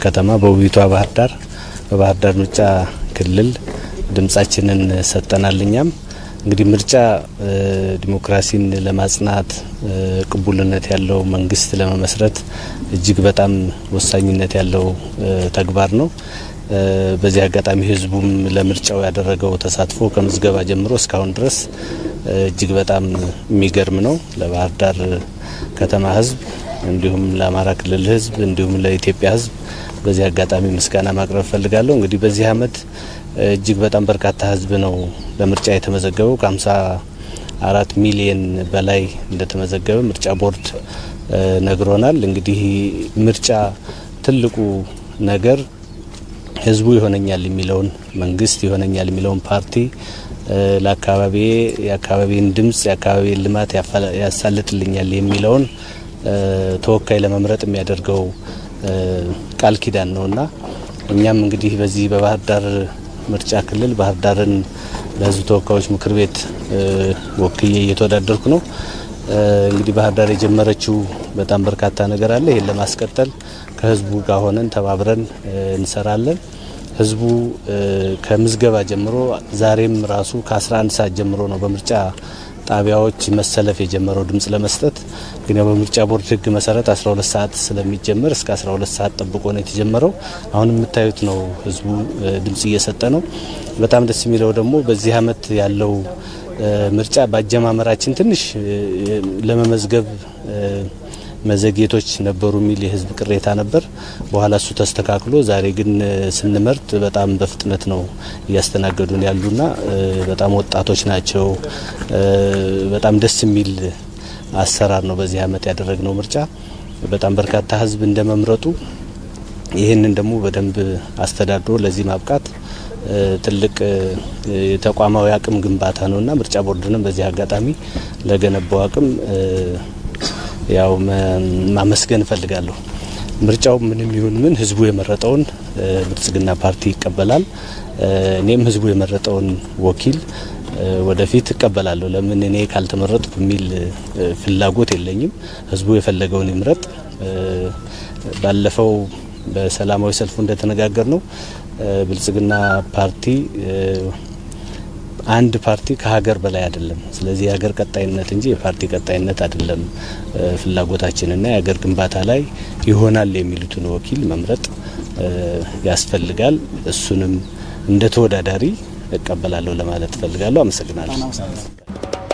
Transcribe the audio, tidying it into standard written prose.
ከተማ በውቢቷ ባህር ዳር ምርጫ ክልል ድምጻችንን ሰጠናልኛም እንግዲህ ምርጫ ዲሞክራሲን ለማጽናት ቅቡልነት ያለው መንግስት ለመመስረት እጅግ በጣም ወሳኝነት ያለው ተግባር ነው። በዚህ አጋጣሚ ህዝቡም ለምርጫው ያደረገው ተሳትፎ ከምዝገባ ጀምሮ እስካሁን ድረስ እጅግ በጣም የሚገርም ነው። ለባህር ዳር ከተማ ህዝብ እንዲሁም ለአማራ ክልል ህዝብ እንዲሁም ለኢትዮጵያ ህዝብ በዚህ አጋጣሚ ምስጋና ማቅረብ ፈልጋለሁ። እንግዲህ በዚህ አመት እጅግ በጣም በርካታ ህዝብ ነው ለምርጫ የተመዘገበው። ከ54 ሚሊዮን በላይ እንደተመዘገበ ምርጫ ቦርድ ነግሮናል። እንግዲህ ምርጫ ትልቁ ነገር ህዝቡ ይሆነኛል የሚለውን መንግስት ይሆነኛል የሚለውን ፓርቲ የአካባቢን ድምጽ የአካባቢን ልማት ያሳልጥልኛል የሚለውን ተወካይ ለመምረጥ የሚያደርገው ቃል ኪዳን ነውና እኛም እንግዲህ በዚህ በባህር ዳር ምርጫ ክልል ባህር ዳርን ለህዝብ ተወካዮች ምክር ቤት ወክዬ እየተወዳደርኩ ነው። እንግዲህ ባህር ዳር የጀመረችው በጣም በርካታ ነገር አለ። ይሄን ለማስቀጠል ከህዝቡ ጋር ሆነን ተባብረን እንሰራለን። ህዝቡ ከምዝገባ ጀምሮ ዛሬም ራሱ ከ11 ሰዓት ጀምሮ ነው በምርጫ ጣቢያዎች መሰለፍ የጀመረው ድምጽ ለመስጠት። ግን በምርጫ ቦርድ ህግ መሰረት 12 ሰዓት ስለሚጀመር እስከ 12 ሰዓት ጠብቆ ነው የተጀመረው። አሁን የምታዩት ነው ህዝቡ ድምጽ እየሰጠ ነው። በጣም ደስ የሚለው ደግሞ በዚህ አመት ያለው ምርጫ ባጀማመራችን ትንሽ ለመመዝገብ መዘግየቶች ነበሩ የሚል የህዝብ ቅሬታ ነበር። በኋላ እሱ ተስተካክሎ ዛሬ ግን ስንመርጥ በጣም በፍጥነት ነው እያስተናገዱን ያሉና በጣም ወጣቶች ናቸው። በጣም ደስ የሚል አሰራር ነው በዚህ አመት ያደረግነው ምርጫ። በጣም በርካታ ህዝብ እንደመምረጡ ይህንን ደግሞ በደንብ አስተዳድሮ ለዚህ ማብቃት ትልቅ ተቋማዊ አቅም ግንባታ ነውና ምርጫ ቦርድንም በዚህ አጋጣሚ ለገነባው አቅም ያው ማመስገን ፈልጋለሁ። ምርጫው ምንም ይሁን ምን ህዝቡ የመረጠውን ብልጽግና ፓርቲ ይቀበላል። እኔም ህዝቡ የመረጠውን ወኪል ወደፊት እቀበላለሁ። ለምን እኔ ካልተመረጥኩ የሚል ፍላጎት የለኝም። ህዝቡ የፈለገውን ይምረጥ። ባለፈው በሰላማዊ ሰልፉ እንደተነጋገር ነው ብልጽግና ፓርቲ አንድ ፓርቲ ከሀገር በላይ አይደለም። ስለዚህ የሀገር ቀጣይነት እንጂ የፓርቲ ቀጣይነት አይደለም ፍላጎታችንና የሀገር ግንባታ ላይ ይሆናል የሚሉትን ወኪል መምረጥ ያስፈልጋል። እሱንም እንደ ተወዳዳሪ እቀበላለሁ ለማለት ፈልጋለሁ። አመሰግናለሁ።